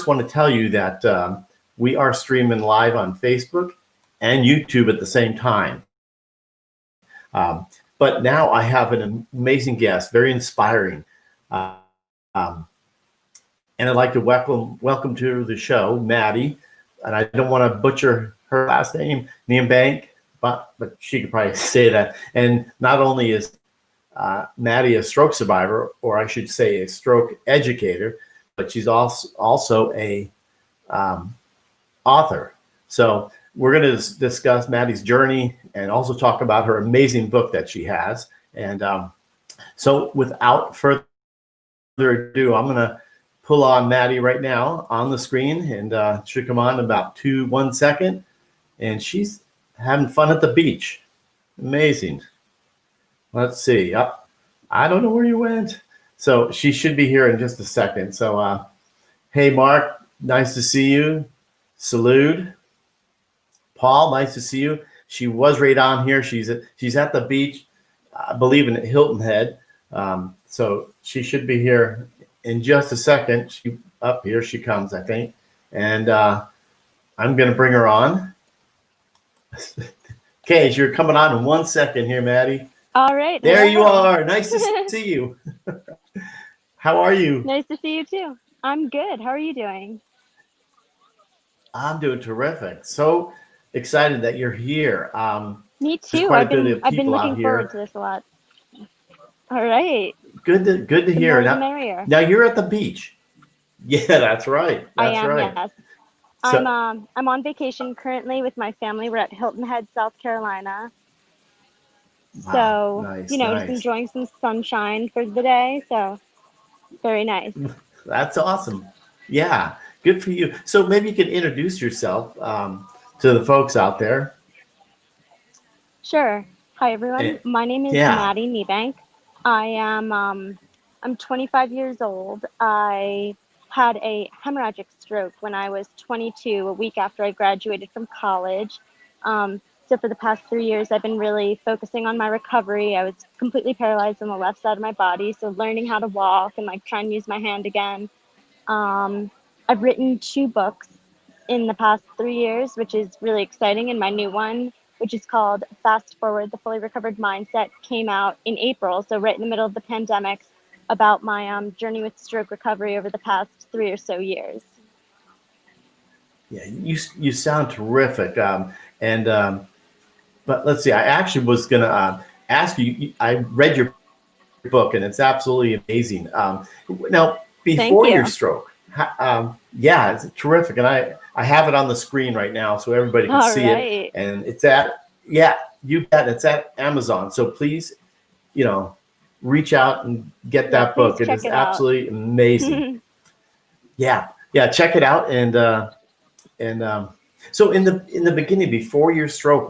want to tell you that we are streaming live on Facebook and YouTube at the same time. But now I have an amazing guest, very inspiring. And I'd like to welcome to the show, Maddi. And I don't want to butcher her last name, Nienbanck, but she could probably say that. And not only is Maddi a stroke survivor, or I should say a stroke educator, but she's also a author. So we're going to discuss Maddi's journey and also talk about her amazing book that she has. And so without further ado, I'm going to pull on Maddi right now on the screen, and she'll come on in about 1 second. And she's having fun at the beach. Amazing. Let's see. I don't know where you went. So she should be here in just a second. So, hey, Mark, nice to see you. Salute. Paul, nice to see you. She was right on here. She's at the beach, I believe in Hilton Head. So she should be here in just a second. Here she comes, I think. And I'm going to bring her on. Okay, you're coming on in 1 second here, Maddi. All right. There you are. Nice to see you. How are you? Nice to see you too. I'm good. How are you doing? I'm doing terrific. So excited that you're here. Me too. I've been looking forward to this a lot. All right. Good to hear. Now you're at the beach. Yeah, that's right. I am. Right. Yes. So, I'm on vacation currently with my family. We're at Hilton Head, South Carolina. So, nice, just enjoying some sunshine for the day. So, very nice. That's awesome. Yeah, good for you. So maybe you could introduce yourself to the folks out there. Sure. Hi, everyone. My name is Maddi Nienbanck. I am I'm 25 years old. I had a hemorrhagic stroke when I was 22, a week after I graduated from college. So for the past 3 years, I've been really focusing on my recovery. I was completely paralyzed on the left side of my body, so learning how to walk and trying to use my hand again. I've written 2 books in the past 3 years, which is really exciting. And my new one, which is called Fast Forward, the Fully Recovered Mindset, came out in April. So right in the middle of the pandemic, about my journey with stroke recovery over the past 3 or so years. Yeah, you sound terrific. But let's see, I actually was going to ask you, I read your book and it's absolutely amazing. Now, before your stroke, it's terrific. And I have it on the screen right now so everybody can see it. And it's it's at Amazon. So please, reach out and get that book. It is absolutely amazing. Yeah, check it out. And so in the beginning, before your stroke,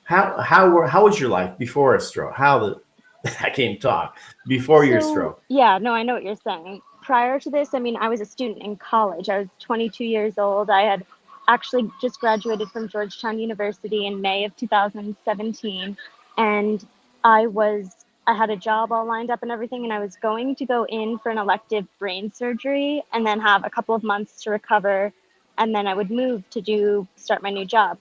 how was your life before a stroke? I can't talk before your stroke. Yeah, no, I know what you're saying. Prior to this, I was a student in college. I was 22 years old. I had actually just graduated from Georgetown University in May of 2017, and I had a job all lined up and everything, and I was going to go in for an elective brain surgery and then have a couple of months to recover, and then I would move to start my new job.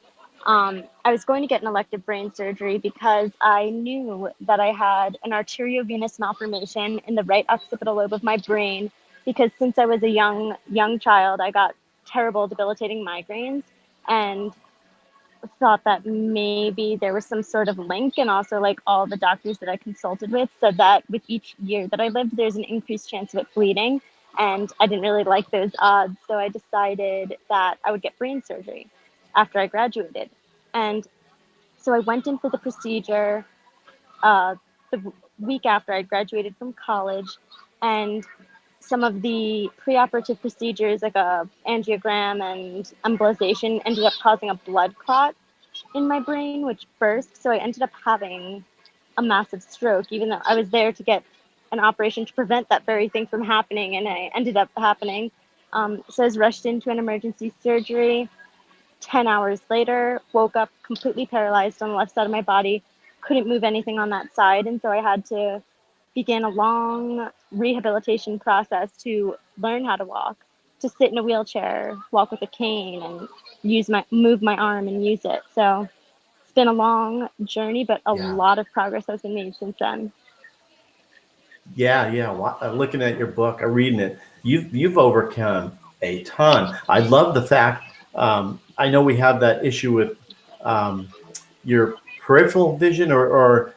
I was going to get an elective brain surgery because I knew that I had an arteriovenous malformation in the right occipital lobe of my brain, because since I was a young child, I got terrible debilitating migraines, and thought that maybe there was some sort of link. And also all the doctors that I consulted with said that with each year that I lived, there's an increased chance of it bleeding. And I didn't really like those odds. So I decided that I would get brain surgery after I graduated. And so I went in for the procedure the week after I graduated from college. And some of the preoperative procedures, like a angiogram and embolization, ended up causing a blood clot in my brain, which burst. So I ended up having a massive stroke, even though I was there to get an operation to prevent that very thing from happening, and I ended up happening. So I was rushed into an emergency surgery. 10 hours later, woke up completely paralyzed on the left side of my body, couldn't move anything on that side, and so I had to begin a long rehabilitation process to learn how to walk. to sit in a wheelchair, walk with a cane, and move my arm and use it. So it's been a long journey, but a Yeah. lot of progress has been made since then. Yeah, yeah. Looking at your book, reading it, you've overcome a ton. I love the fact. I know we have that issue with your peripheral vision or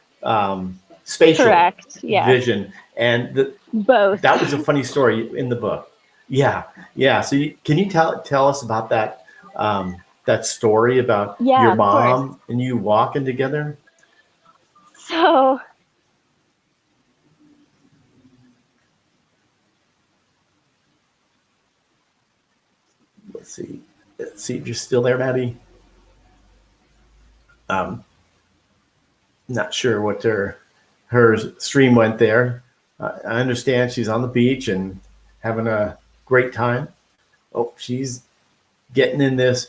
spatial Correct. Yes. vision, and Both. that was a funny story in the book. Yeah, yeah. So can you tell us about that that story about Yeah, your of course. mom and you walking together? So Let's see. Let's see if you're still there, Maddie. Um, Not sure what her stream went there. I understand she's on the beach and having a great time. Oh, she's getting in this,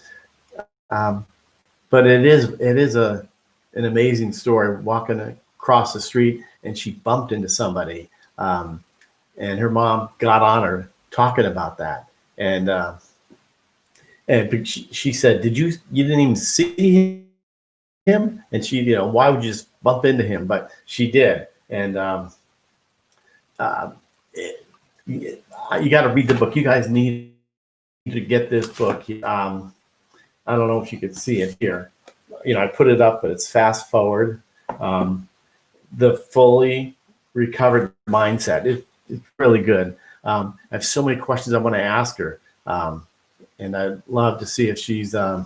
um, but it is an amazing story. Walking across the street and she bumped into somebody, and her mom got on her talking about that, and she said, "Did you didn't even see him?" And she, why would you just bump into him? But she did, and uh, it, you got to read the book. You guys need to get this book. I don't know if you could see it here. I put it up, but it's fast forward. The fully recovered mindset. It's really good. I have so many questions I want to ask her, and I'd love to see if she's there.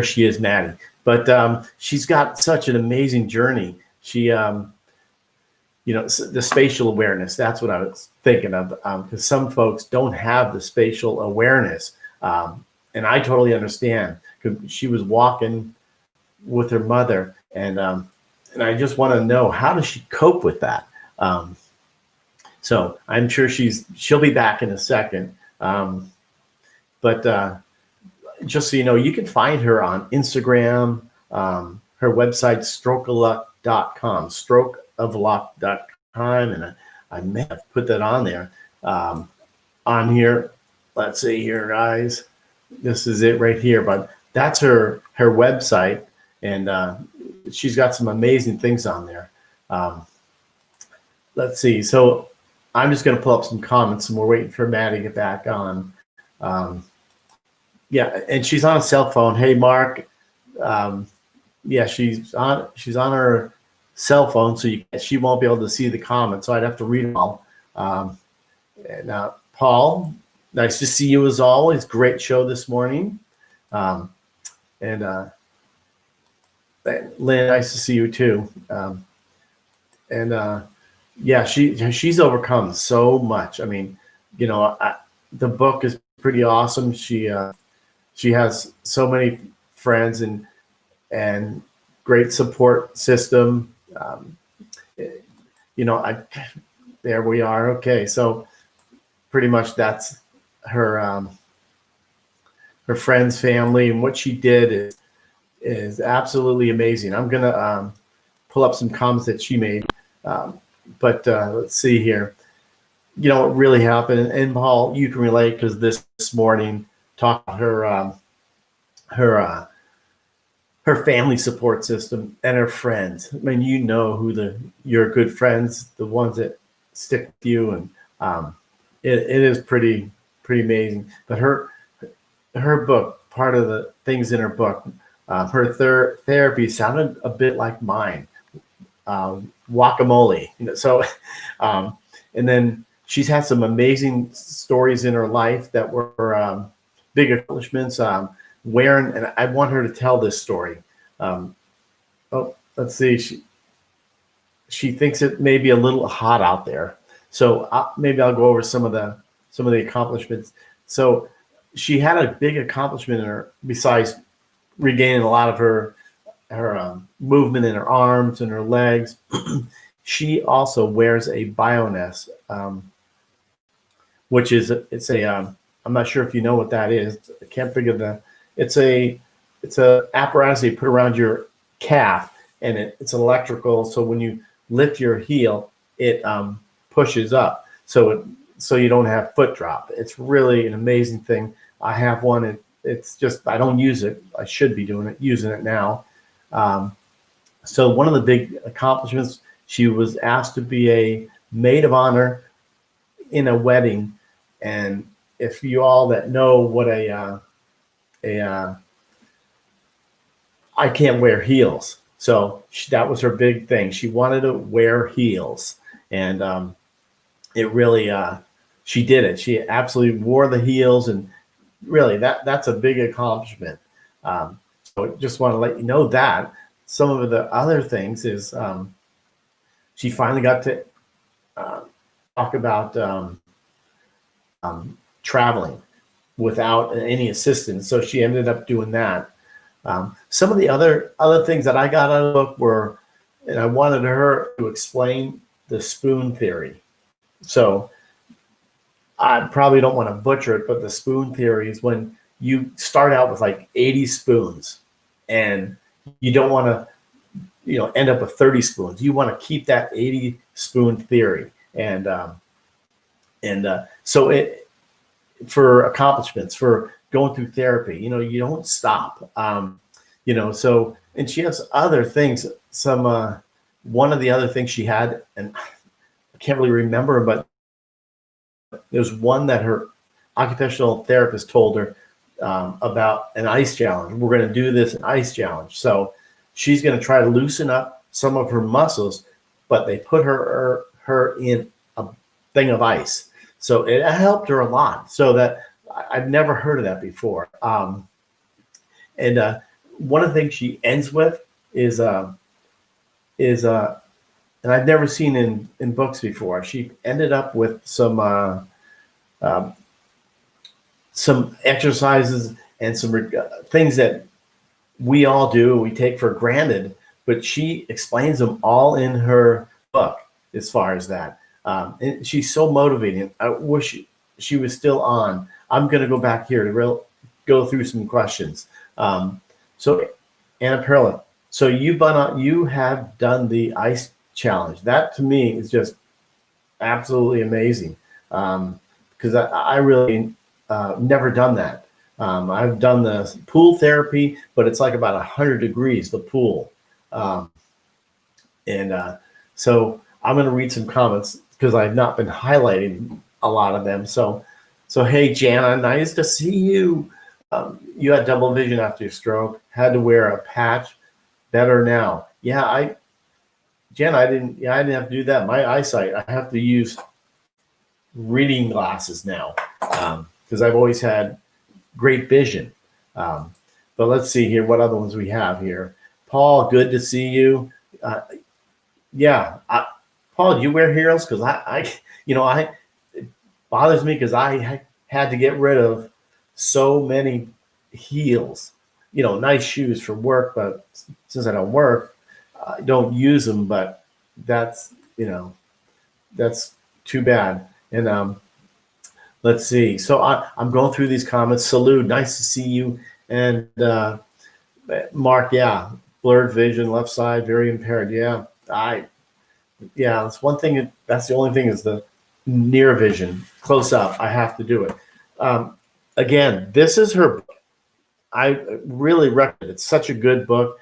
She is, Maddi. But she's got such an amazing journey. She, the spatial awareness, that's what I was thinking of, because some folks don't have the spatial awareness. And I totally understand, because she was walking with her mother, and I just want to know, how does she cope with that? So I'm sure she'll be back in a second. But just so you know, you can find her on Instagram. Her website, strokeofluck.com, strokeofluck.com. And I may have put that on there. On here, let's see here, guys. This is it right here. But that's her website. And she's got some amazing things on there. Let's see. So I'm just going to pull up some comments, and we're waiting for Maddi to get back on. Yeah, and she's on a cell phone. Hey, Mark. Yeah, she's on her cell phone, so she won't be able to see the comments. So I'd have to read them all. And Paul, nice to see you as always. Great show this morning. And Lynn, nice to see you too. Yeah, she's overcome so much. I mean, the book is pretty awesome. She has so many friends and great support system. There we are. Okay, so pretty much that's her friends, family, and what she did is absolutely amazing. I'm gonna pull up some comments that she made, but let's see here. What really happened, and Paul, you can relate, because this morning talked about her family support system and her friends. I mean, who your good friends, the ones that stick with you, and it is pretty amazing. But her book, part of the things in her book, her therapy sounded a bit like mine, guacamole. So, and then she's had some amazing stories in her life that were big accomplishments. And I want her to tell this story. Let's see. She thinks it may be a little hot out there, so maybe I'll go over some of the accomplishments. So she had a big accomplishment in her, besides regaining a lot of her movement in her arms and her legs. She also wears a Bioness, which is I'm not sure if you know what that is. I can't figure it's a apparatus you put around your calf, and it's electrical. So when you lift your heel, it pushes up. So so you don't have foot drop. It's really an amazing thing. I have one. It's just, I don't use it. I should be using it now. So one of the big accomplishments, she was asked to be a maid of honor in a wedding. And if you all that know what I can't wear heels. So that was her big thing. She wanted to wear heels. And it really, she did it. She absolutely wore the heels, and really that's a big accomplishment. So just want to let you know that. Some of the other things is she finally got to talk about traveling without any assistance. So she ended up doing that. Some of the other things that I got out of the book were, and I wanted her to explain the spoon theory. So I probably don't want to butcher it, but the spoon theory is when you start out with like 80 spoons and you don't want to, end up with 30 spoons. You want to keep that 80 spoon theory. And so it, for accomplishments, for going through therapy, you don't stop. So, and she has other things. One of the other things she had, and I can't really remember, but there's one that her occupational therapist told her about an ice challenge. We're going to do this ice challenge. So she's going to try to loosen up some of her muscles, but they put her in a thing of ice. So it helped her a lot. So that I've never heard of that before. And one of the things she ends with is and I've never seen in books before. She ended up with some exercises and some things that we all do, we take for granted, but she explains them all in her book as far as that. And she's so motivating. I wish she was still on. I'm going to go back here to go through some questions. So Anna Perla, so you have done the ice challenge. That to me is just absolutely amazing, because I really never done that. I've done the pool therapy, but it's like about 100 degrees, the pool. So I'm going to read some comments because I've not been highlighting a lot of them. So hey, Jana, nice to see you. You had double vision after your stroke, had to wear a patch, better now. Yeah, Jana, I didn't have to do that. My eyesight, I have to use reading glasses now because I've always had great vision. But let's see here what other ones we have here. Paul, good to see you. Paul, do you wear heels? Because it bothers me because I had to get rid of so many heels. Nice shoes for work, but since I don't work, I don't use them. But that's too bad. And let's see. So I'm going through these comments. Salute, nice to see you. And Mark, yeah, blurred vision, left side, very impaired. Yeah, that's one thing. That's the only thing is the near vision, close up. I have to do it. Again, this is her book. I really recommend it. It's such a good book.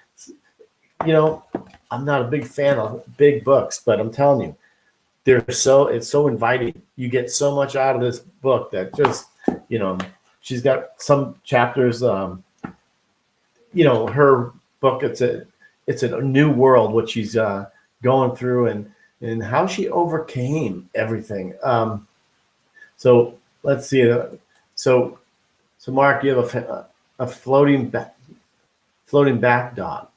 I'm not a big fan of big books, but I'm telling you, it's so inviting. You get so much out of this book that just, she's got some chapters, her book, it's a new world, what she's going through and how she overcame everything. So let's see. So Mark, you have a floating back dot,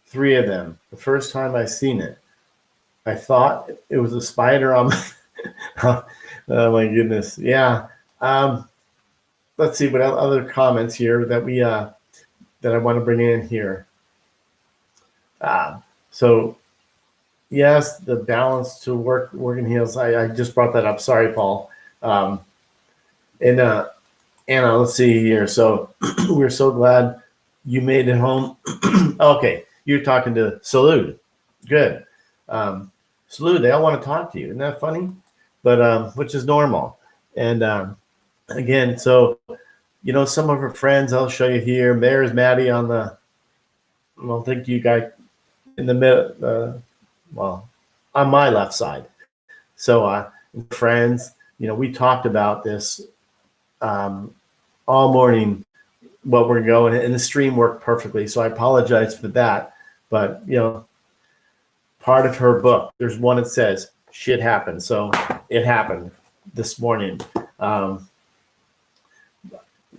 3 of them. The first time I seen it, I thought it was a spider on oh my goodness. Yeah. Let's see what other comments here that we that I want to bring in here. So yes, the balance to working heels. I just brought that up. Sorry, Paul. And Anna, let's see here. So we're so glad you made it home. Okay, you're talking to Salud. Good. Salud, they all want to talk to you. Isn't that funny? but which is normal. And again, so some of her friends I'll show you here. There's Maddi on the. I don't think you guys in the middle. Well, on my left side. So friends, we talked about this all morning. What we're going, and the stream worked perfectly. So I apologize for that. But part of her book, there's one that says shit happened. So it happened this morning.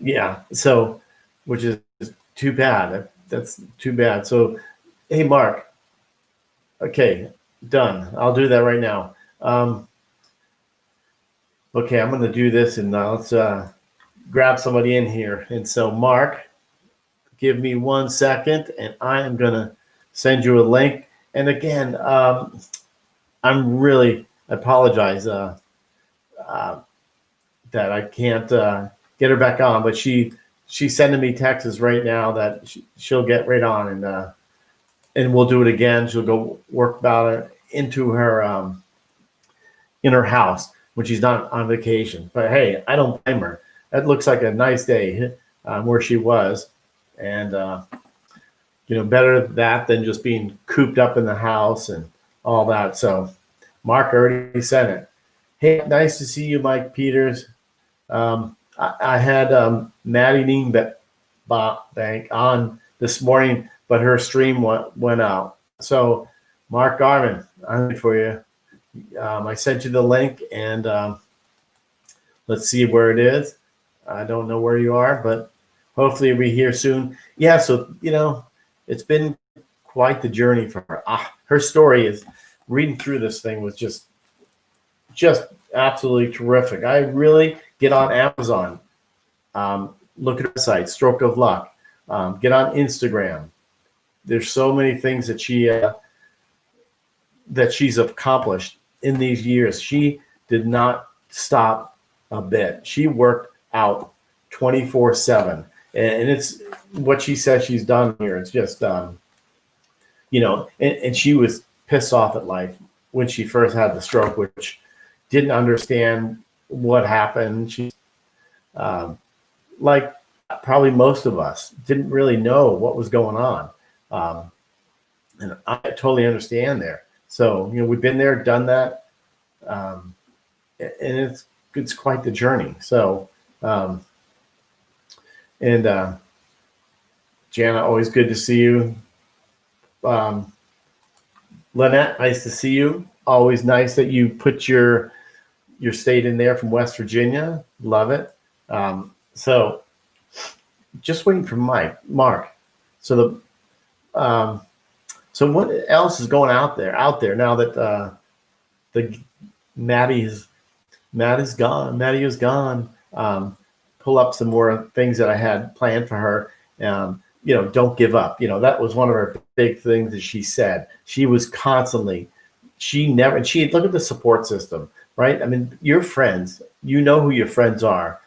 Yeah. So, which is too bad. That's too bad. So, hey, Mark. Okay, done. I'll do that right now. Okay, I'm going to do this, and let's grab somebody in here. And so, Mark, give me 1 second, and I am going to send you a link. And again, I apologize that I can't get her back on, but she's sending me texts right now that she'll get right on, and we'll do it again. She'll go work about it into her in her house when she's not on vacation. But hey, I don't blame her. That looks like a nice day where she was, and better that than just being cooped up in the house and all that. So Mark already sent it. Hey, nice to see you, Mike Peters. I had Maddi Nienbanck on this morning, but her stream went out. So Mark Garvin, I'm ready for you. I sent you the link, and let's see where it is. I don't know where you are, but hopefully we'll be here soon. Yeah, so it's been quite the journey for her. Her story is reading through this thing was just absolutely terrific. I really get on Amazon, look at her site, Stroke of Luck, get on Instagram. There's so many things that she's accomplished in these years. She did not stop a bit. She worked out 24/7, and it's what she says she's done here. It's just, and she was pissed off at life when she first had the stroke, which didn't understand what happened. She, like probably most of us, didn't really know what was going on. And I totally understand there. So, we've been there, done that. And it's quite the journey. So, Jana, always good to see you. Lynette, nice to see you. Always nice that you put your state in there from West Virginia. Love it. So just waiting for Mark. So so what else is going out there now that Maddi is gone? Maddi is gone. Pull up some more things that I had planned for her. Don't give up. That was one of her big things that she said. She was constantly, look at the support system, right? I mean, your friends, who your friends are,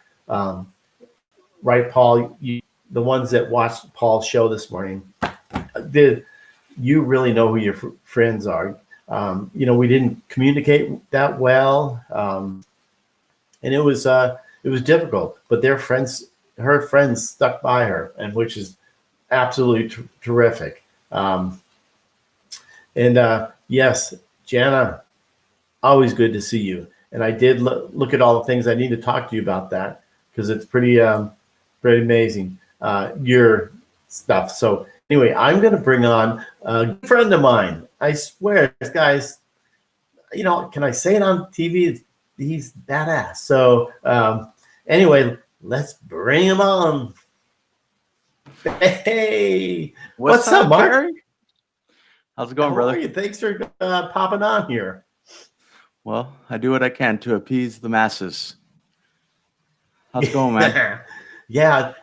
right, Paul? The ones that watched Paul's show this morning, you really know who your friends are. We didn't communicate that well, and it was difficult. But her friends stuck by her, and which is absolutely terrific. Yes, Jana, always good to see you. And I did look at all the things I need to talk to you about that, because it's pretty amazing, your stuff. So anyway, I'm going to bring on a good friend of mine. I swear, this guy's, can I say it on TV? He's badass. So anyway, let's bring him on. Hey, what's up, Mark? Gary? How's it going, brother? How are you? Thanks for popping on here. Well, I do what I can to appease the masses. How's it going, man? Yeah.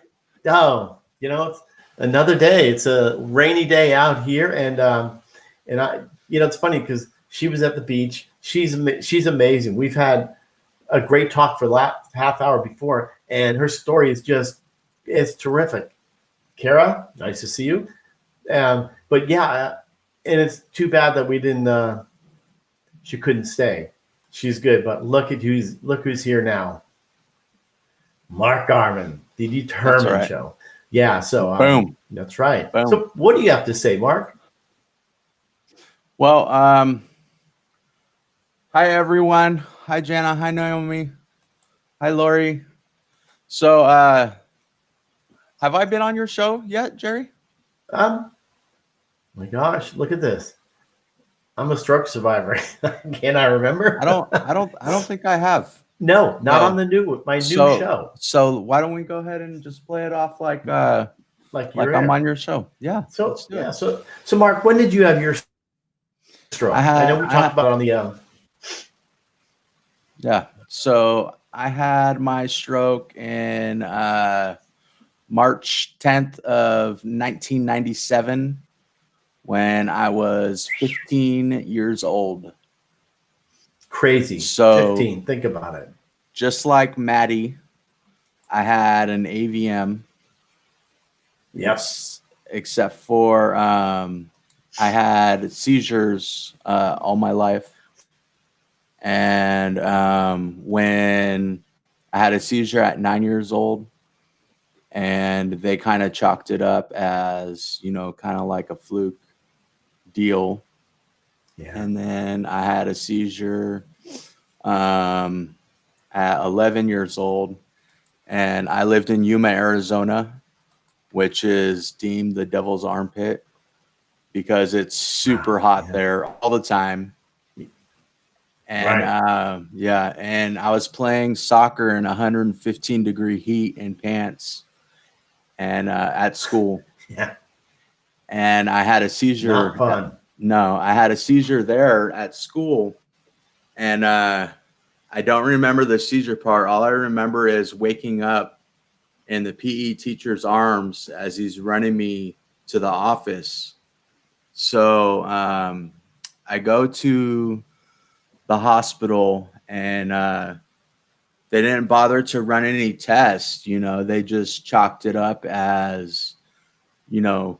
Oh, it's another day. It's a rainy day out here, and I, it's funny because she was at the beach. She's amazing. We've had a great talk for the last half hour before, and her story is it's terrific. Kara, nice to see you. But yeah, and it's too bad that we didn't. She couldn't stay. She's good, but look who's here now. Mark Garman, the Determined right. Show. Yeah, so Boom. that's right. Boom. So what do you have to say, Mark? Well, hi everyone. Hi Jana. Hi Naomi. Hi Lori. So, have I been on your show yet, Jerry? My gosh, look at this. I'm a stroke survivor. Can I remember? I don't think I have. No, not No. on my new So, show. so why don't we go ahead and just play it off like Like I'm on your show? Yeah. So let's do yeah, it. so Mark, when did you have your stroke? I know we talked about it on the Yeah. So I had my stroke in March 10th of 1997 when I was 15 years old. crazy. So 15. Think about it. just like Maddi, I had an AVM. Yes. Except for I had seizures all my life. And when I had a seizure at 9 years old, and they kind of chalked it up as, kind of like a fluke deal. Yeah. And then I had a seizure at 11 years old, and I lived in Yuma, Arizona, which is deemed the devil's armpit because it's super hot there all the time. And and I was playing soccer in 115-degree heat in pants and at school. Yeah. And I had a seizure. Not fun. No, I had a seizure there at school. And I don't remember the seizure part. All I remember is waking up in the PE teacher's arms as he's running me to the office. So I go to the hospital, and they didn't bother to run any tests. They just chalked it up as, playing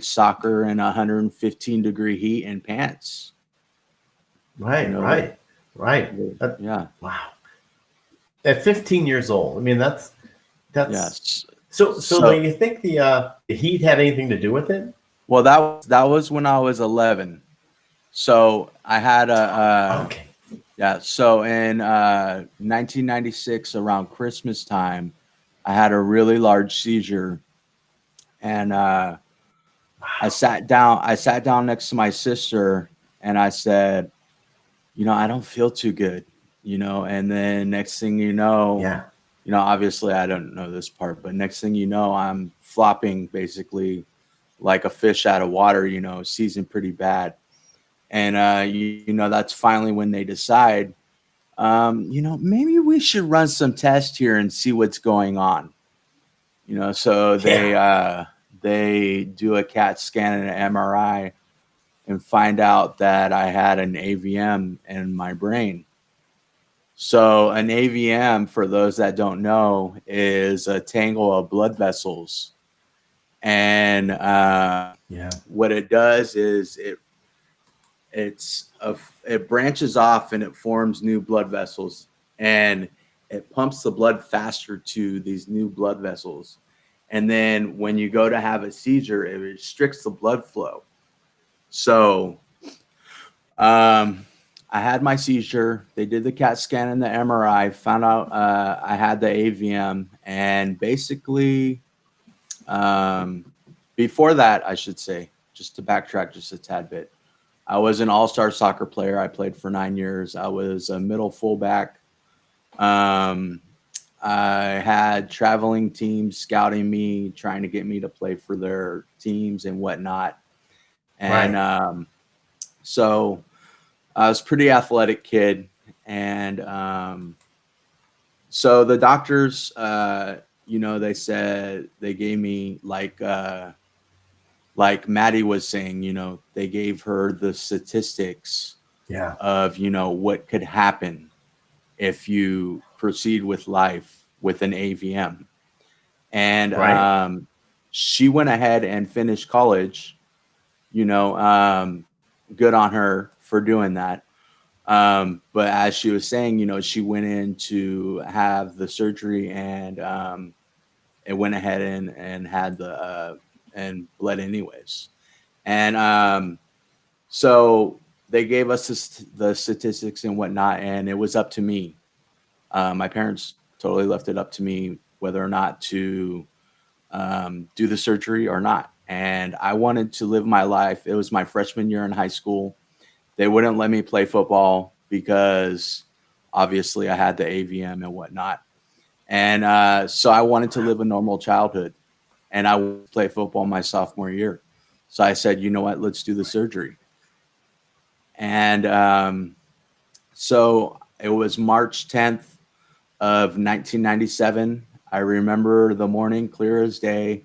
soccer in 115-degree heat in pants. Right. Yeah. Wow. At 15 years old. I mean, that's Yes. So do you think the heat had anything to do with it? Well, that was when I was 11. So I had Okay. Yeah. So in 1996, around Christmas time, I had a really large seizure, and I sat down next to my sister, and I said, I don't feel too good, and then next thing you know, Yeah. Obviously I don't know this part, but next thing you know, I'm flopping basically like a fish out of water, seizing pretty bad. And, that's finally when they decide, maybe we should run some tests here and see what's going on. So they do a CAT scan and an MRI and find out that I had an AVM in my brain. So an AVM, for those that don't know, is a tangle of blood vessels. And what it does is it branches off and it forms new blood vessels, and it pumps the blood faster to these new blood vessels. And then when you go to have a seizure, it restricts the blood flow. So I had my seizure. They did the CAT scan and the MRI, found out I had the AVM. And basically, before that, I should say, just to backtrack just a tad bit, I was an all-star soccer player. I played for 9 years. I was a middle fullback. I had traveling teams scouting me, trying to get me to play for their teams and whatnot. And so I was a pretty athletic kid. And so the doctors, they said they gave me like Maddi was saying, they gave her the statistics of, what could happen if you proceed with life with an AVM. And she went ahead and finished college, good on her for doing that. But as she was saying, she went in to have the surgery, and it went ahead and had and bled anyways. And so they gave us the statistics and whatnot, and it was up to me. My parents totally left it up to me whether or not to do the surgery or not. And I wanted to live my life. It was my freshman year in high school. They wouldn't let me play football because obviously I had the AVM and whatnot. And so I wanted to live a normal childhood, and I would play football my sophomore year. So I said, you know what, let's do the surgery. And so it was March 10th of 1997. I remember the morning clear as day.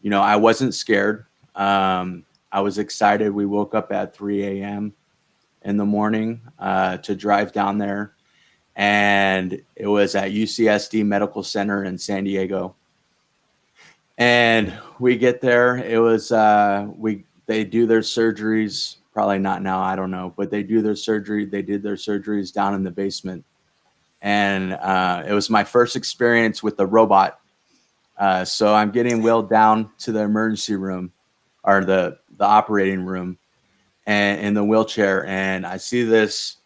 I wasn't scared. I was excited. We woke up at 3 a.m. in the morning to drive down there. And it was at UCSD Medical Center in San Diego. And we get there. It was they do their surgeries, probably not now, I don't know, but they do their surgery. They did their surgeries down in the basement. And it was my first experience with the robot. So I'm getting wheeled down to the emergency room, or the operating room, and in the wheelchair, and I see this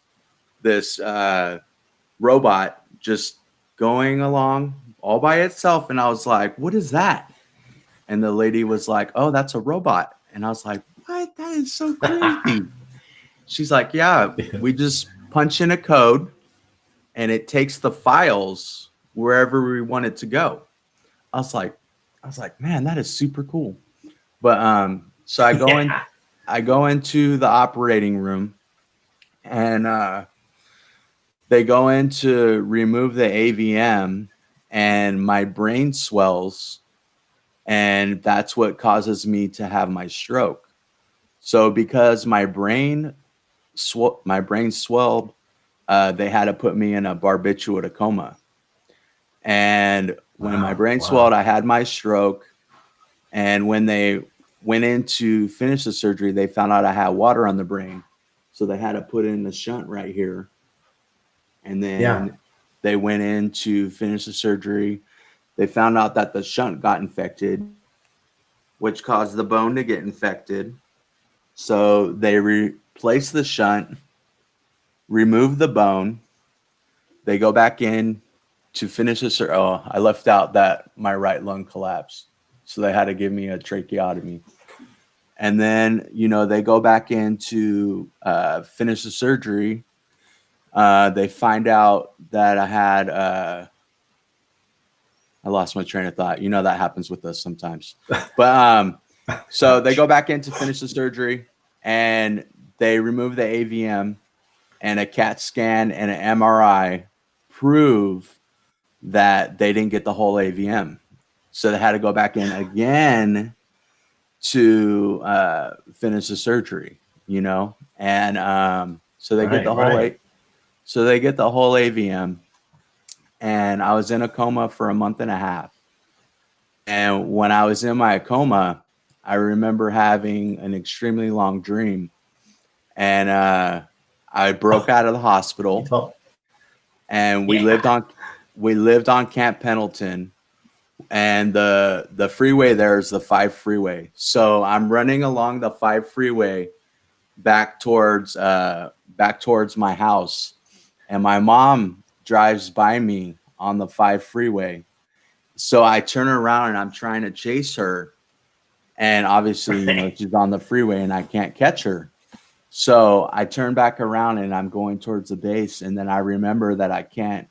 robot just going along all by itself, and I was like, "What is that?" And the lady was like, "Oh, that's a robot." And I was like, "What? That is so crazy." She's like, "Yeah, we just punch in a code, and it takes the files wherever we want it to go." I was like, man, that is super cool. But so I go in, I go into the operating room, and they go in to remove the AVM, and my brain swells, and that's what causes me to have my stroke. So because my brain swelled, they had to put me in a barbiturate coma. And when my brain swelled, I had my stroke. And when they went in to finish the surgery, they found out I had water on the brain. So they had to put in the shunt right here. And then they went in to finish the surgery. They found out that the shunt got infected, which caused the bone to get infected. So they replaced the shunt, removed the bone. They go back in to finish the surgery. Oh, I left out that my right lung collapsed. So they had to give me a tracheotomy. And then, they go back in to finish the surgery. They find out that I had, I lost my train of thought. That happens with us sometimes. But so they go back in to finish the surgery, and they remove the AVM, and a CAT scan and an MRI prove that they didn't get the whole AVM. So they had to go back in again to finish the surgery, and so they get the whole so they get the whole AVM, and I was in a coma for a month and a half. And when I was in my coma, I remember having an extremely long dream, and I broke out of the hospital, and we lived on Camp Pendleton. And the freeway there is the 5 freeway. So I'm running along the 5 freeway back towards my house, and my mom drives by me on the 5 freeway. So I turn around and I'm trying to chase her, and obviously she's on the freeway and I can't catch her. So I turn back around and I'm going towards the base, and then I remember that I can't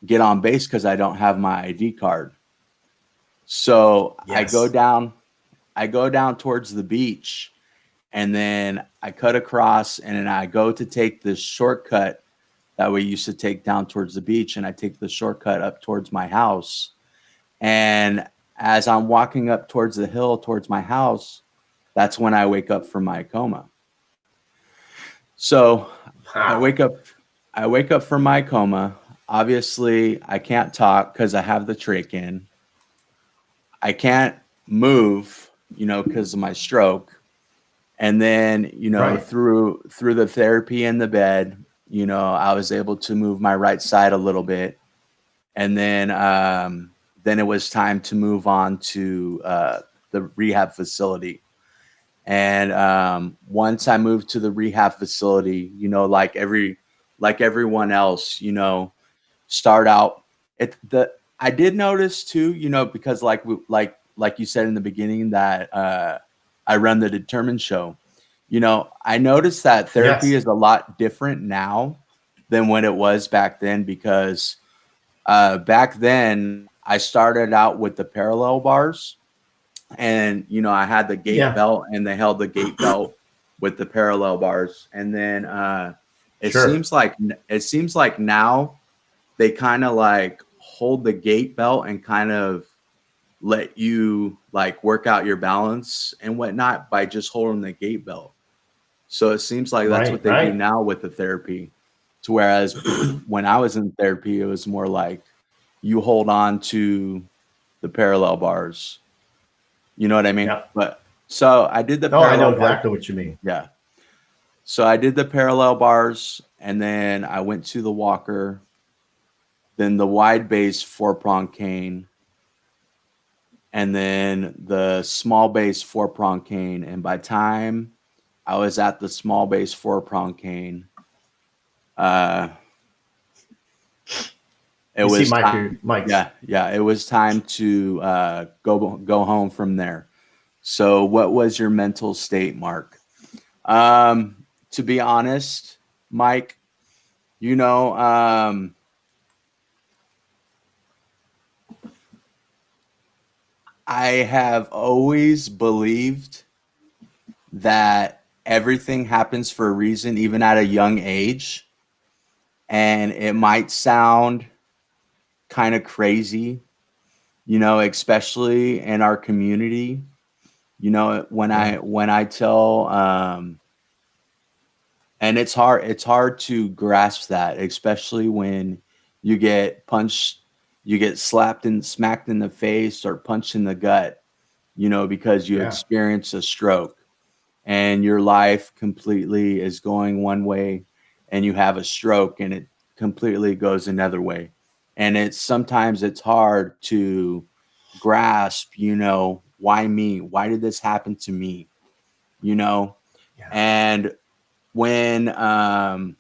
get on base because I don't have my ID card. So I go down towards the beach, and then I cut across, and then I go to take this shortcut that we used to take down towards the beach, and I take the shortcut up towards my house. And as I'm walking up towards the hill towards my house, that's when I wake up from my coma. So I wake up from my coma. Obviously, I can't talk because I have the trach in. I can't move, because of my stroke. And then, you know, Right. through the therapy in the bed, you know, I was able to move my right side a little bit. And then it was time to move on to the rehab facility. And once I moved to the rehab facility, you know, like everyone else, you know, start out I did notice too, you know, because like you said in the beginning that I run the Determined show. You know, I noticed that therapy Yes. is a lot different now than when it was back then, because back then I started out with the parallel bars, and you know, I had the gate Yeah. belt, and they held the gate belt with the parallel bars. And then it Sure. seems like now they kind of like hold the gate belt and kind of let you like work out your balance and whatnot by just holding the gate belt. So it seems like that's what they do Right. now with the therapy. To whereas when I was in therapy, it was more like you hold on to the parallel bars. You know what I mean? Yeah. But so I did the No, I know parallel bars. exactly what you mean. Yeah. So I did the parallel bars, and then I went to the walker, then the wide base 4-prong cane, and then the small base 4-prong cane. And by time I was at the small base 4-prong cane, it You was see Mike's. yeah, it was time to go home from there. So what was your mental state, Mark? To be honest, Mike, you know, I have always believed that everything happens for a reason, even at a young age. And it might sound kind of crazy, you know, especially in our community. You know, when I tell, and it's hard to grasp that, especially when you get punched, you get slapped and smacked in the face or punched in the gut, you know, because you Yeah. experience a stroke and your life completely is going one way, and you have a stroke and it completely goes another way. And sometimes it's hard to grasp, you know, why me? Why did this happen to me? You know? Yeah. And when I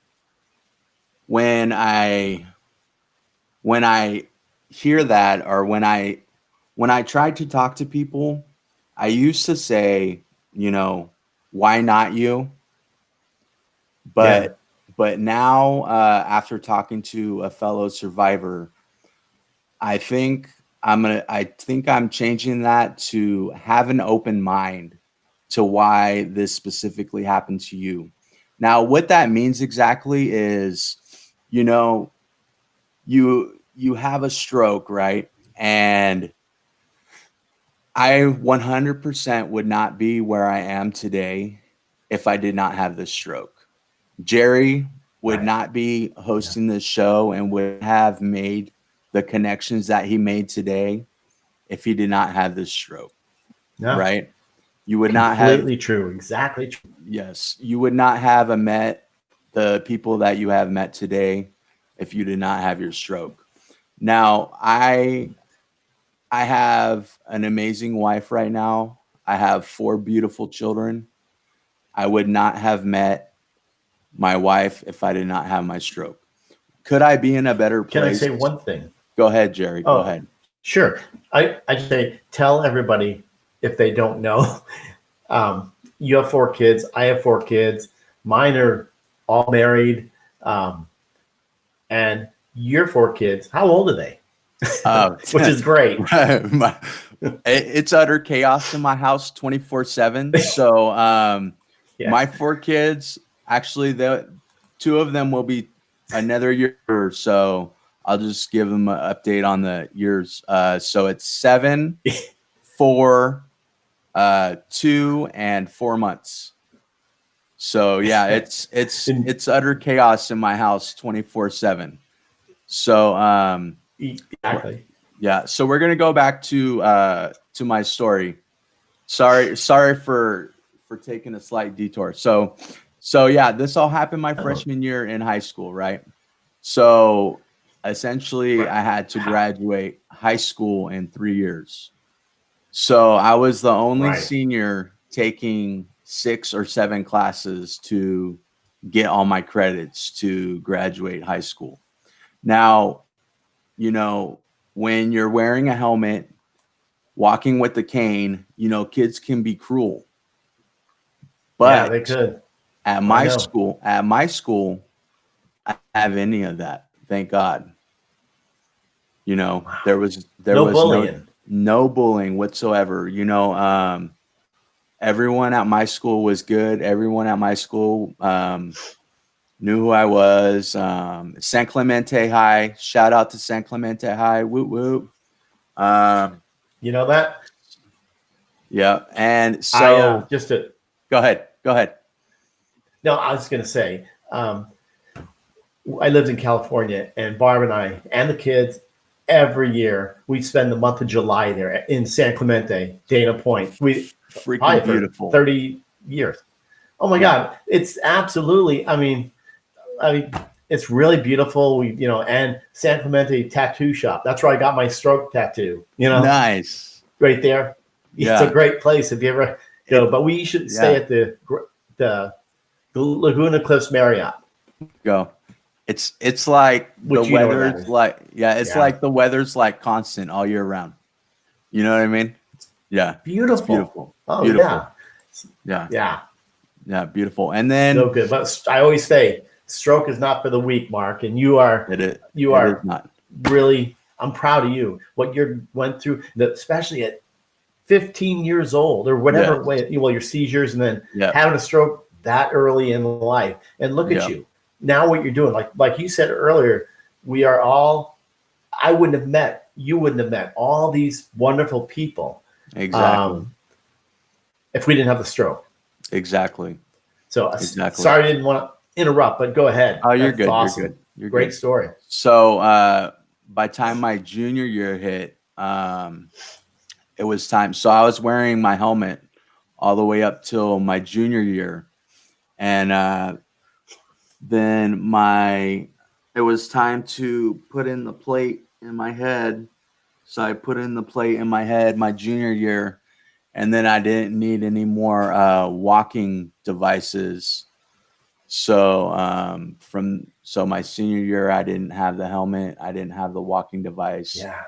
hear that, or when I try to talk to people, I used to say, you know, why not you? Yeah. But now, after talking to a fellow survivor, I think I'm changing that to have an open mind to why this specifically happened to you. Now, what that means exactly is, you know, you have a stroke, right? And I 100% would not be where I am today if I did not have this stroke. Jerry would Right. not be hosting this show and would have made the connections that he made today if he did not have this stroke, No. right? You would not have, Completely true. Exactly true. yes, you would not have met the people that you have met today if you did not have your stroke. Now, I have an amazing wife right now. I have 4 beautiful children. I would not have met my wife if I did not have my stroke. Could I be in a better Can I place? say one thing? Go ahead, Jerry. Go Oh, ahead. Sure. I just say tell everybody if they don't know. You have 4 kids. I have 4 kids. Mine are all married. And your 4 kids, how old are they? Which is great. It's utter chaos in my house 24/7. So Yeah. my 4 kids, actually, 2 of them will be another year or so. I'll just give them an update on the years. So it's 7, 4, 2, and 4 months. So yeah, it's utter chaos in my house 24/7. So Exactly. yeah, so we're gonna go back to my story. Sorry for for taking a slight detour. So yeah, this all happened my freshman year in high school, right? So essentially, I had to graduate high school in 3 years. So I was the only senior taking 6 or 7 classes to get all my credits to graduate high school. Now, you know, when you're wearing a helmet, walking with a cane, you know, kids can be cruel. Yeah, they But could. at my school, I didn't have any of that. Thank God. You know, there was bullying. no bullying whatsoever. You know, everyone at my school was good. Everyone at my school knew who I was. San Clemente High. Shout out to San Clemente High. Whoop whoop. You know that? Yeah. And so just to go ahead. No, I was going to say, I lived in California, and Barb and I and the kids, every year we spend the month of July there in San Clemente, Dana Point. We freaking beautiful. 30 years. Oh my God, it's absolutely. I mean, it's really beautiful. And San Clemente Tattoo Shop. That's where I got my stroke tattoo. You know, nice, right there. Yeah. It's a great place if you ever go. But we should stay at the Laguna Cliffs Marriott. Go. It's like the weather's like like the weather's like constant all year round. You know what I mean? Yeah. Beautiful. Oh beautiful. Yeah. Beautiful. And then so good. But I always say stroke is not for the weak, Mark. And you are not. Really, I'm proud of you. What you went through, especially at 15 years old or whatever way, your seizures and then having a stroke that early in life. And look at you. Now what you're doing, like you said earlier, we are all, you wouldn't have met all these wonderful people. Exactly. If we didn't have the stroke. Exactly. So sorry, I didn't want to interrupt, but go ahead. Oh, you're good. Awesome. You're good. You're great good. Story. So by time my junior year hit, it was time. So I was wearing my helmet all the way up till my junior year. And then it was time to put in the plate in my head. So I put in the plate in my head my junior year, and then I didn't need any more walking devices. So so my senior year, I didn't have the helmet. I didn't have the walking device. Yeah.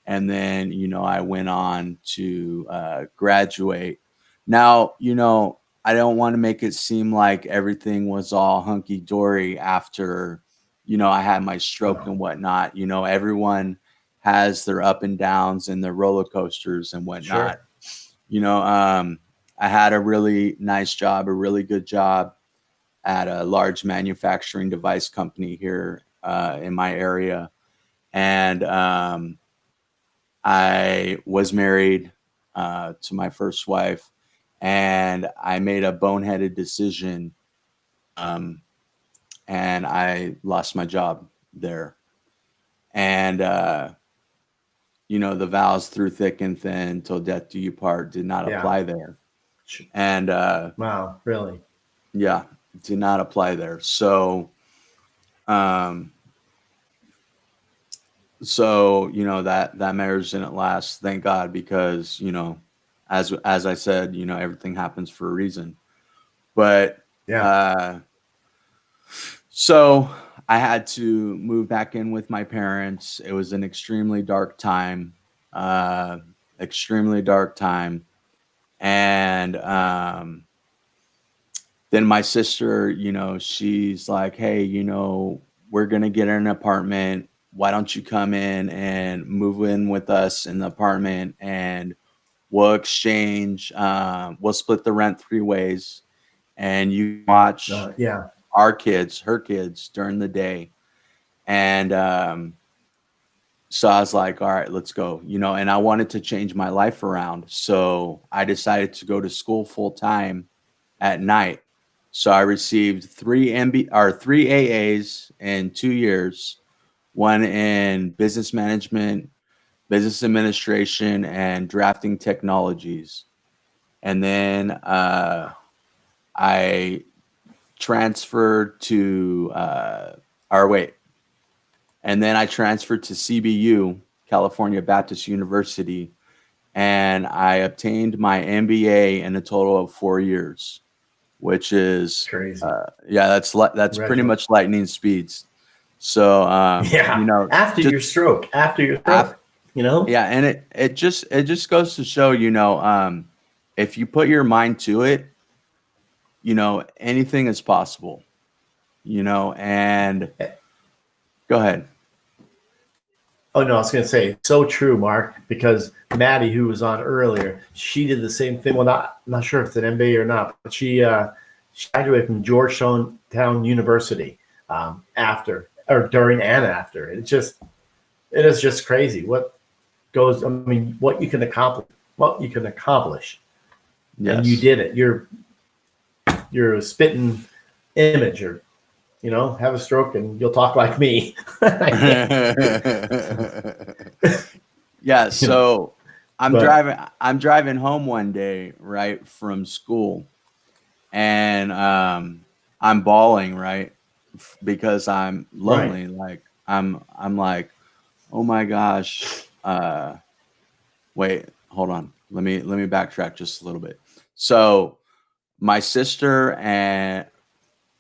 And then, I went on to graduate. Now, I don't want to make it seem like everything was all hunky-dory after, I had my stroke and whatnot. Everyone has their up and downs and their roller coasters and whatnot. Sure. I had a really nice job, a really good job at a large manufacturing device company here in my area. And I was married to my first wife, and I made a boneheaded decision, and I lost my job there. And, the vows through thick and thin till death do you part did not apply there. And wow, really? Yeah, did not apply there. So, that marriage didn't last, thank God, because, as I said, everything happens for a reason. But so I had to move back in with my parents. It was an extremely dark time. And then my sister, she's like, hey, we're going to get an apartment. Why don't you come in and move in with us in the apartment, and we'll exchange, we'll split the rent 3 ways, and you watch her kids during the day. And so I was like, all right, let's go, and I wanted to change my life around. So I decided to go to school full time at night. So I received 3 AAs in 2 years, one in business management, business administration, and drafting technologies. And then I transferred to and then I transferred to CBU, California Baptist University, and I obtained my MBA in a total of 4 years, which is Crazy. that's pretty much lightning speeds. So after your stroke, yeah, and it just goes to show, if you put your mind to it, anything is possible, and go ahead. Oh no, I was going to say, so true, Mark, because Maddi, who was on earlier, she did the same thing. Well, not sure if it's an MBA or not, but she graduated from Georgetown University after, or during and after. It is just crazy what you can accomplish. Yes. And you did it. You're a spitting image, or have a stroke and you'll talk like me. Yeah. So I'm driving home one day, right, from school, and I'm bawling, right, because I'm lonely. Right. Like I'm like, oh my gosh. Wait, hold on. Let me backtrack just a little bit. So my sister and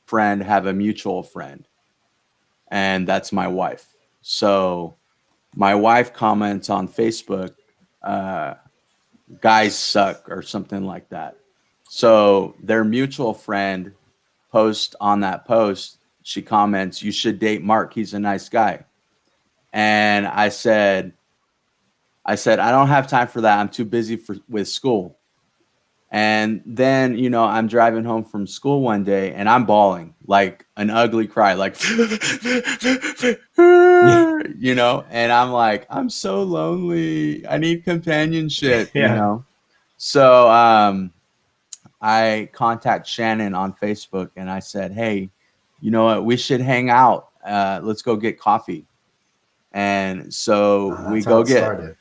friend have a mutual friend, and that's my wife. So my wife comments on Facebook, guys suck or something like that. So their mutual friend posts on that post, she comments, "You should date Mark. He's a nice guy." And I said, I don't have time for that. I'm too busy with school. And then, I'm driving home from school one day and I'm bawling like an ugly cry, like, and I'm like, I'm so lonely. I need companionship, So I contact Shannon on Facebook and I said, hey, you know what? We should hang out. Let's go get coffee. And so we go get started.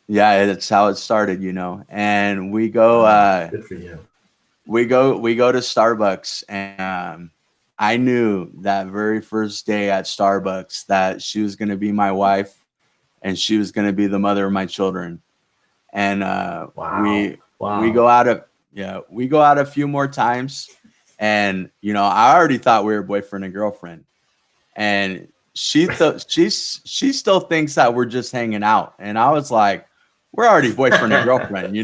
Yeah, that's how it started, and we go, good for you. We go to Starbucks, and I knew that very first day at Starbucks that she was going to be my wife and she was going to be the mother of my children. And we go out a few more times, and I already thought we were boyfriend and girlfriend, and she still thinks that we're just hanging out, and I was like, we're already boyfriend and girlfriend,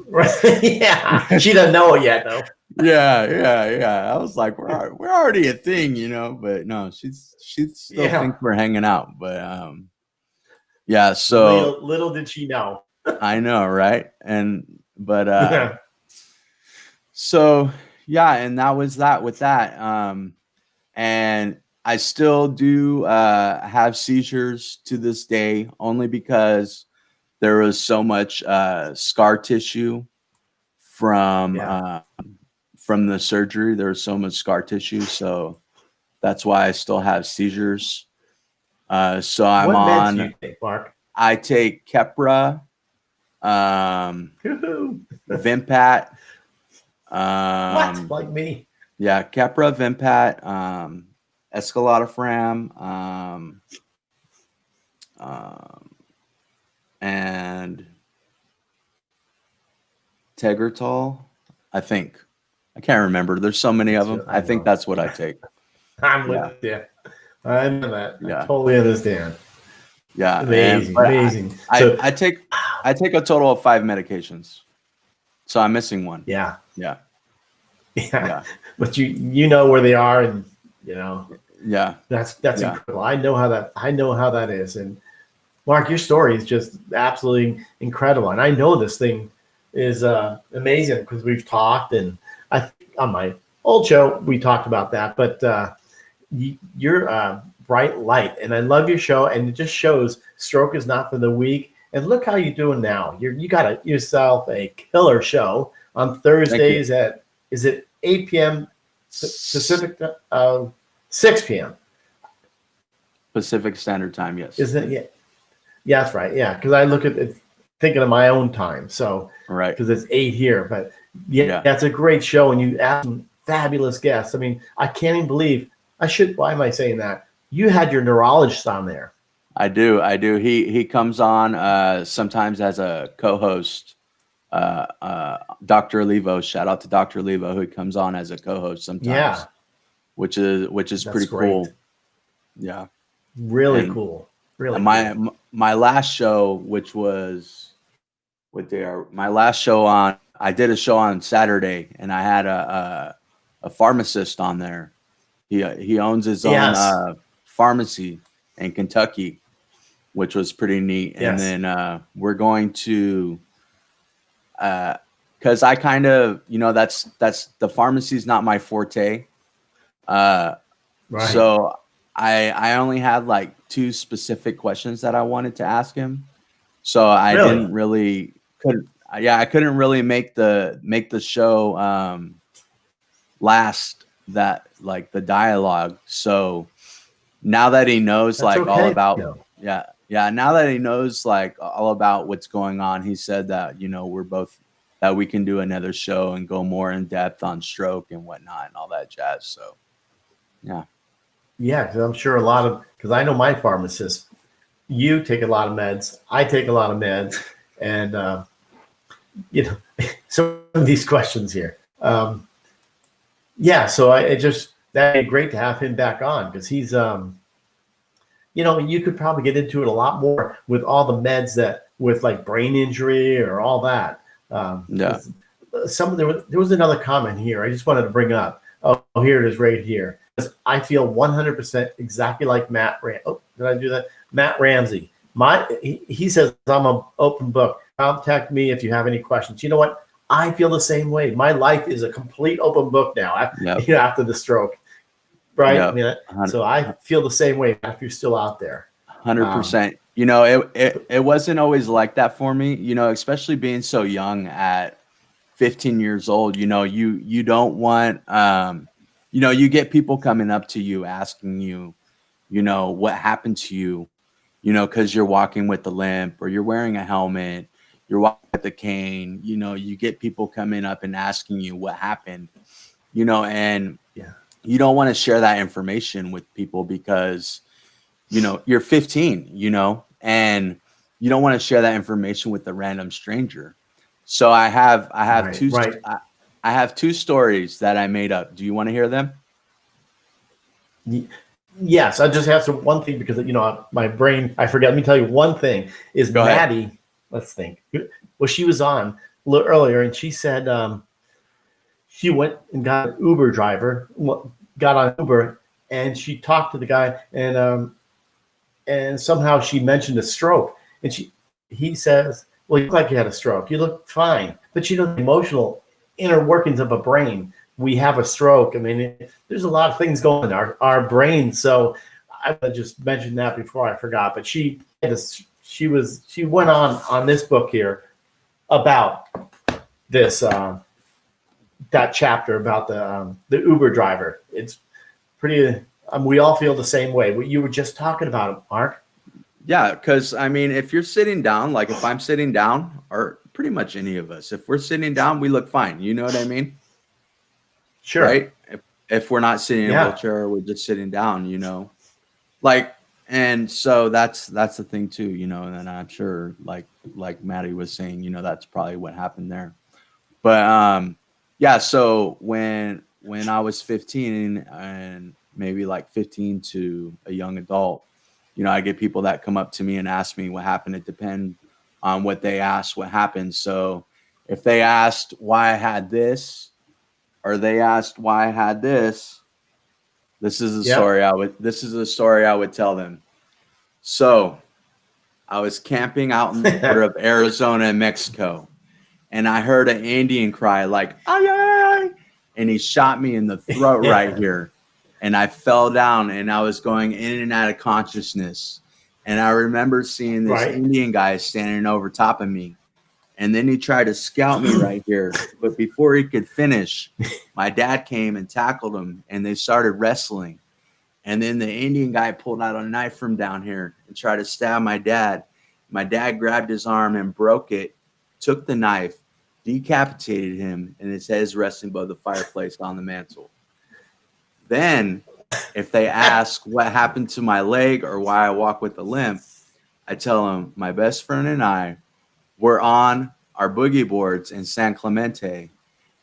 Right. Yeah. She doesn't know it yet, though. Yeah. I was like, we're already a thing, but no, she still thinks we're hanging out. But yeah, so little did she know. I know, right? So yeah, and that was that with that. And I still do have seizures to this day, only because there was so much scar tissue from the surgery. There was so much scar tissue, so that's why I still have seizures. So I'm what on. Meds do you take, Mark? I take Keppra, Vimpat. What? Like me? Yeah, Keppra, Vimpat, Escitalopram, and Tegretol, I think. I can't remember. There's so many of them. I think that's what I take. I'm with you. I know that. I totally understand. Yeah, amazing. I take a total of 5 medications, so I'm missing one. Yeah. Yeah. But you know where they are, and Yeah. That's incredible. I know how that is. And Mark, your story is just absolutely incredible. And I know this thing is amazing because we've talked, and on my old show we talked about that. But you're a bright light, and I love your show. And it just shows stroke is not for the weak. And look how you're doing now. You got yourself a killer show on Thursdays at, is it 8 p.m. Pacific? 6 p.m. Pacific Standard Time, yes. Isn't it? Yeah, that's right. Yeah, because I look at it thinking of my own time. So, right, because it's 8 here. But Yeah, that's a great show, and you have some fabulous guests. I mean, I can't even believe why am I saying that? You had your neurologist on there. I do. He comes on sometimes as a co-host. Dr. Levo, shout out to Dr. Levo, who comes on as a co-host sometimes. Yeah, which is that's pretty great. cool. Yeah, really and cool. Really my my last show, which was my last show on, I did a show on Saturday, and I had a pharmacist on there. He owns his own pharmacy in Kentucky, which was pretty neat. And then we're going to because I kind of, that's the pharmacy's not my forte. Right. So I only had like 2 specific questions that I wanted to ask him. So I couldn't really make the show last that, like, the dialogue. So now that he knows all about now that he knows like all about what's going on, he said that, that we can do another show and go more in depth on stroke and whatnot and all that jazz. So yeah, because I'm sure because I know my pharmacist. You take a lot of meds. I take a lot of meds, and some of these questions here. So that'd be great to have him back on, because he's you could probably get into it a lot more with all the meds with like brain injury or all that. There was another comment here I just wanted to bring up. Oh, here it is right here. I feel 100% exactly like Matt. Did I do that? Matt Ramsey. He says, I'm an open book. Contact me if you have any questions. You know what? I feel the same way. My life is a complete open book now after the stroke. Right? Yep. I mean, so I feel the same way if you're still out there. 100%. It wasn't always like that for me, especially being so young at 15 years old. You don't want, you get people coming up to you asking you, what happened to you, because you're walking with a limp or you're wearing a helmet, you're walking with a cane, you get people coming up and asking you what happened, and you don't want to share that information with people because, you're 15, and you don't want to share that information with a random stranger. So I have I have 2 stories that I made up. Do you want to hear them? Yes, I just have one thing because my brain, I forget. Let me tell you one thing is Maddi. Let's think. Well, she was on a little earlier, and she said she went and got an Uber driver, got on Uber, and she talked to the guy, and somehow she mentioned a stroke, and he says, "Well, you look like you had a stroke. You look fine, but the emotional inner workings of a brain. We have a stroke. I mean, there's a lot of things going in our brain." So I just mentioned that before I forgot. But she went on this book here about this that chapter about the Uber driver. It's pretty. We all feel the same way. What you were just talking about, Mark. Yeah, because I mean, if you're sitting down, like if I'm sitting down, or pretty much any of us, if we're sitting down, we look fine. You know what I mean? Sure. Right? If we're not sitting in a wheelchair, we're just sitting down, and so that's the thing too, and then I'm sure like Maddi was saying, that's probably what happened there. But so when I was 15 and maybe like 15 to a young adult, I get people that come up to me and ask me what happened. It depends on what they asked, what happened. So if they asked why I had this, or they asked why I had this, this is the story I would tell them. So I was camping out in the border of Arizona and Mexico, and I heard an Indian cry like, "Ay, ay, ay," and he shot me in the throat right here. And I fell down, and I was going in and out of consciousness. And I remember seeing this Indian guy standing over top of me. And then he tried to scalp me right here. But before he could finish, my dad came and tackled him, and they started wrestling. And then the Indian guy pulled out a knife from down here and tried to stab my dad. My dad grabbed his arm and broke it, took the knife, decapitated him, and his head is resting above the fireplace on the mantle. Then, if they ask what happened to my leg or why I walk with a limp, I tell them my best friend and I were on our boogie boards in San Clemente,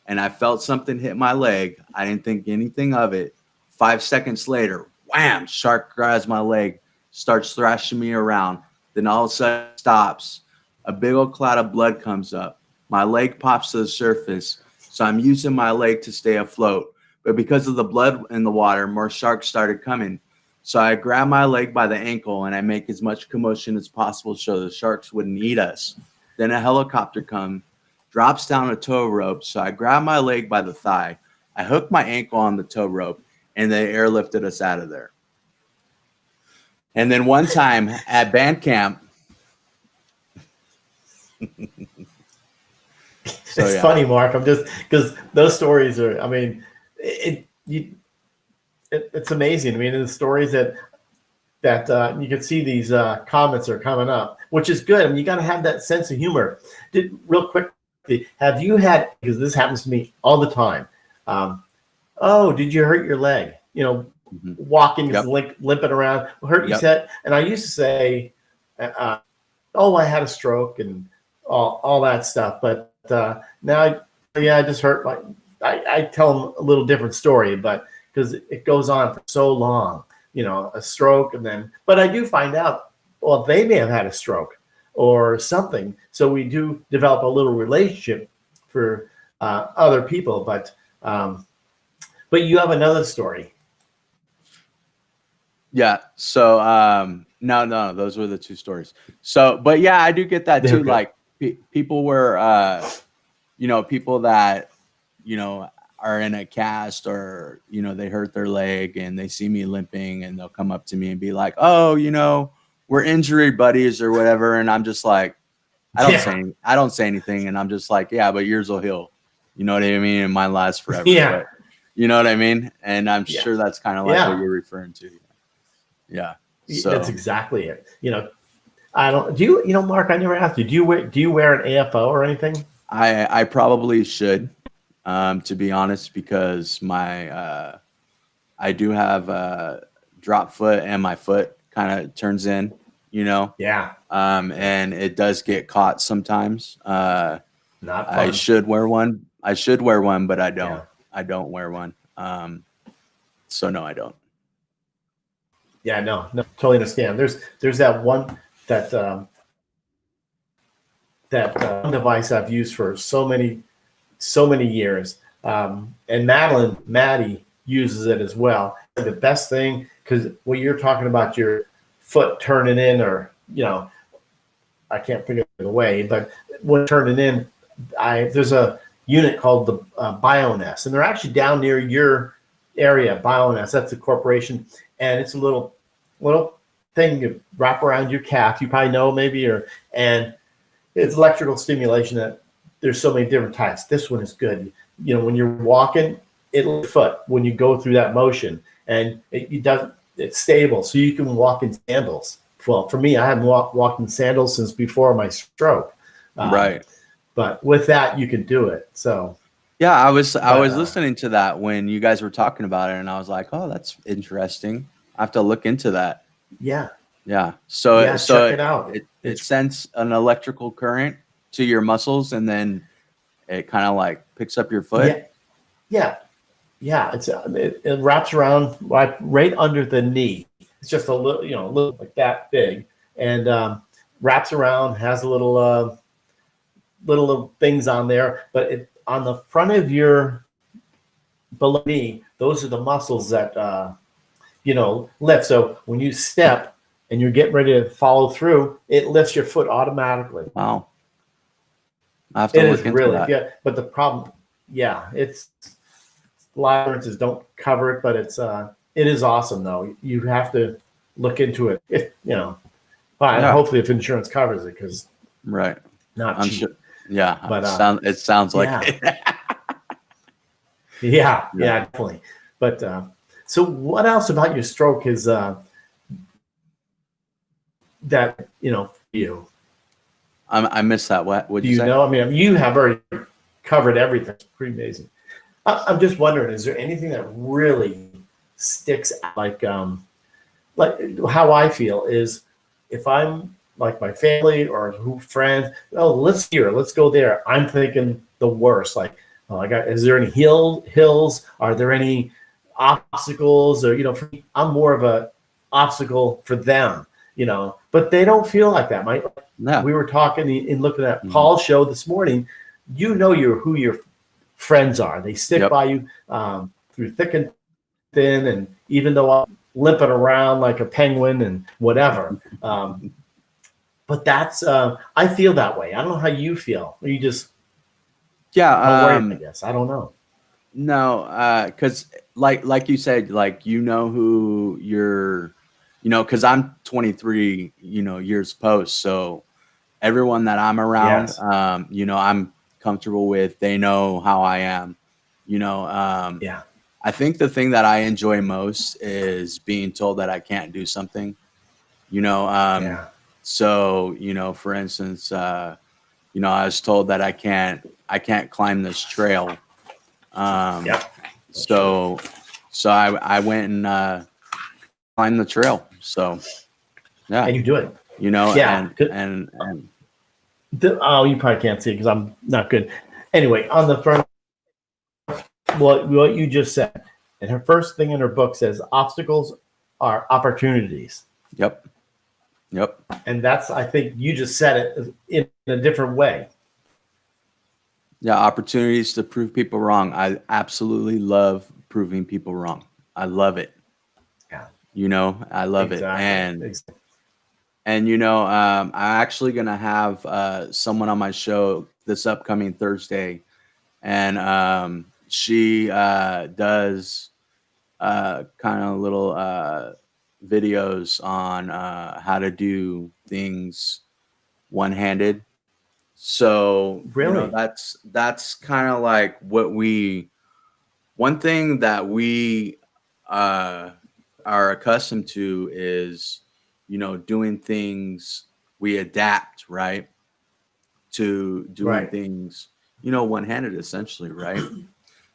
and I felt something hit my leg. I didn't think anything of it. 5 seconds later, wham, shark grabs my leg, starts thrashing me around. Then all of a sudden stops. A big old cloud of blood comes up. My leg pops to the surface, so I'm using my leg to stay afloat. But because of the blood in the water, more sharks started coming. So I grab my leg by the ankle and I make as much commotion as possible so the sharks wouldn't eat us. Then a helicopter comes, drops down a tow rope. So I grab my leg by the thigh. I hook my ankle on the tow rope, and they airlifted us out of there. And then one time at band camp, it's funny, Mark. I'm just because those stories are. I mean, it's amazing. I mean, the stories that you can see these comments are coming up, which is good. I mean, you got to have that sense of humor. Real quickly, have you had? Because this happens to me all the time. Oh, did you hurt your leg? You know, walking, limping around, hurt your head. And I used to say, oh, I had a stroke and all that stuff. But now, I just hurt. Like I tell them a little different story, but because it goes on for so long, you know, a stroke, and then, but I do find out, well, they may have had a stroke or something. So we do develop a little relationship for other people. But you have another story. Yeah. So no, those were the two stories. So, but yeah, I do get that too. Okay. Like people were, people that, are in a cast, or, they hurt their leg and they see me limping, and they'll come up to me and be like, oh, we're injury buddies or whatever. And I'm just like, I don't say anything. And I'm just like, yeah, but yours will heal. You know what I mean? And mine lasts forever. Yeah. But, you know what I mean? And I'm sure that's kind of like what you're referring to. Yeah. So that's exactly it. Mark, I never asked you, do you wear an AFO or anything? I probably should, to be honest, because I do have a drop foot, and my foot kind of turns in, Yeah. And it does get caught sometimes. Not fun. I should wear one, but I don't. Yeah. I don't wear one. So no, I don't. Yeah, no, totally understand. There's that one that device I've used for so many years, and Maddi uses it as well. The best thing, because when you're talking about your foot turning in, or I can't figure it away, but when turning in, there's a unit called the BioNS, and they're actually down near your area. BioNS, that's a corporation, and it's a little thing you wrap around your calf. You probably know, maybe, and it's electrical stimulation. That there's so many different types. This one is good. When you're walking, it'll foot when you go through that motion, and it's stable, so you can walk in sandals. Well, for me, I haven't walked in sandals since before my stroke. Right. But with that, you can do it. So. Yeah, I was listening to that when you guys were talking about it, and I was like, oh, that's interesting. I have to look into that. Yeah. Yeah. So check it out. It sends an electrical current to your muscles, and then it kind of like picks up your foot. Yeah. It wraps around right under the knee. It's just a little like that big, and wraps around, has a little things on there, but on the front of your below knee, those are the muscles that lift. So when you step and you're getting ready to follow through, it lifts your foot automatically. Wow. I have to look into that. Yeah. But the problem, it's a lot of insurances don't cover it, but it is awesome though. You have to look into it hopefully if insurance covers it, because not cheap. Sure. Yeah. But it sounds like it. Yeah, definitely. But so what else about your stroke is that you? I missed that. What would you say? I mean, you have very covered everything. It's pretty amazing. I'm just wondering, is there anything that really sticks out? Like how I feel is if I'm like my family or who friends, oh, let's go there. I'm thinking the worst. Like, oh, is there any hills? Are there any obstacles? Or, for me, I'm more of a obstacle for them, but they don't feel like that. No. We were talking in looking at Paul's show this morning, who your friends are. They stick by you through thick and thin. And even though I'm limping around like a penguin and whatever, but that's, I feel that way. I don't know how you feel. Are you just, worried, I guess. I don't know. No, because like you said, like, who you're, because I'm 23, years post. So everyone that I'm around, Yes. I'm comfortable with, they know how I am, Yeah. I think the thing that I enjoy most is being told that I can't do something, Yeah. So, for instance, I was told that I can't climb this trail. Yep. So I went and climbed the trail. So yeah, And you do it. Yeah. And and you probably can't see it because I'm not good. Anyway, on the front, what you just said, and her first thing in her book says obstacles are opportunities. Yep. And that's, I think you just said it in a different way. Yeah, opportunities to prove people wrong. I absolutely love proving people wrong. I love it. Yeah. I love it. And I'm actually gonna have someone on my show this upcoming Thursday, and she does kind of little videos on how to do things one-handed. So Really? that's kind of like one thing that we are accustomed to is, doing things, we adapt, right, to doing things, one-handed essentially, right?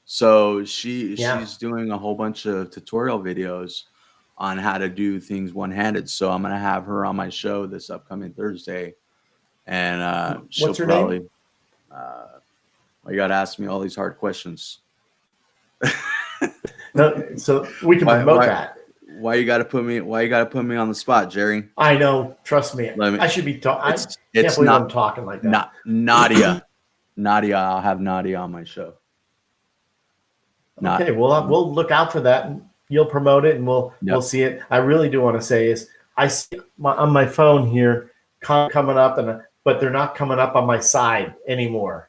So she's doing a whole bunch of tutorial videos on how to do things one-handed. So I'm gonna have her on my show this upcoming Thursday, and she'll What's her probably. name? You got to ask me all these hard questions. No, so we can promote that. Why you got to put me? Why you got to put me on the spot, Jerry? I know. Trust me. I should be talking. I can't believe I'm talking like that. Nadia. I'll have Nadia on my show. Okay, we'll look out for that, and you'll promote it, and we'll see it. I really do want to say is I see on my phone here coming up, but they're not coming up on my side anymore.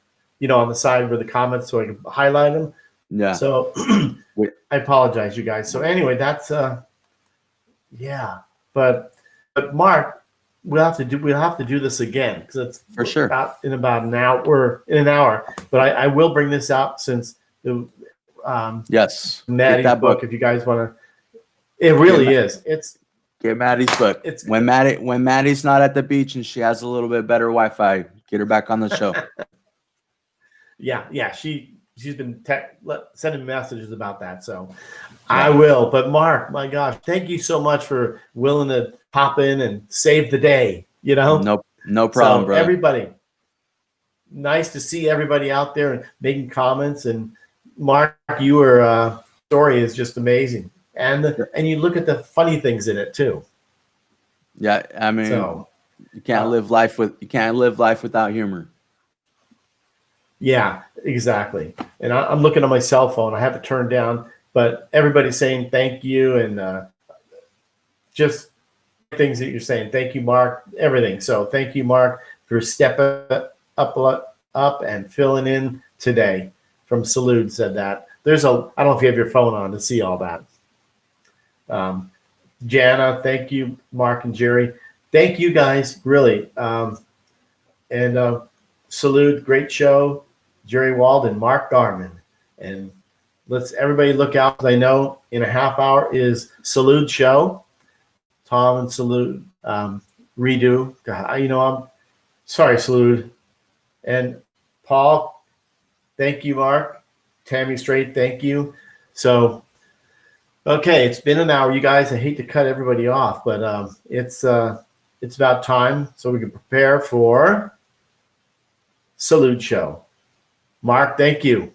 On the side where the comments, so I can highlight them. Yeah. So I apologize, you guys. So anyway, that's yeah. But Mark, we'll have to do this again because it's for sure in about an hour. But I will bring this out since the yes, Maddi's book. If you guys want to, it really is. It's get Maddi's book. It's when Maddie's not at the beach and she has a little bit better Wi-Fi, get her back on the show. Yeah. She's been sending messages about that, so I will. But Mark, my gosh, thank you so much for willing to pop in and save the day. No problem, bro. Everybody, nice to see everybody out there and making comments. And Mark, your story is just amazing, and you look at the funny things in it too. Yeah, I mean, you can't live life without humor. Yeah, exactly. And I'm looking on my cell phone. I have it turned down, but everybody's saying thank you and just things that you're saying. Thank you, Mark. Everything. So thank you, Mark, for stepping up and filling in today. From Salute said that. I don't know if you have your phone on to see all that. Jana, thank you, Mark and Jerry. Thank you guys, really. And Salute, great show. Jerry Walden, Mark Garman. And let's everybody look out. I know in a half hour is Salute show. Tom and Salute redo. God, I'm sorry, Salute. And Paul, Thank you, Mark. Tammy Straight, thank you. So, okay, it's been an hour. You guys, I hate to cut everybody off, but it's about time so we can prepare for Salute Show. Mark, thank you.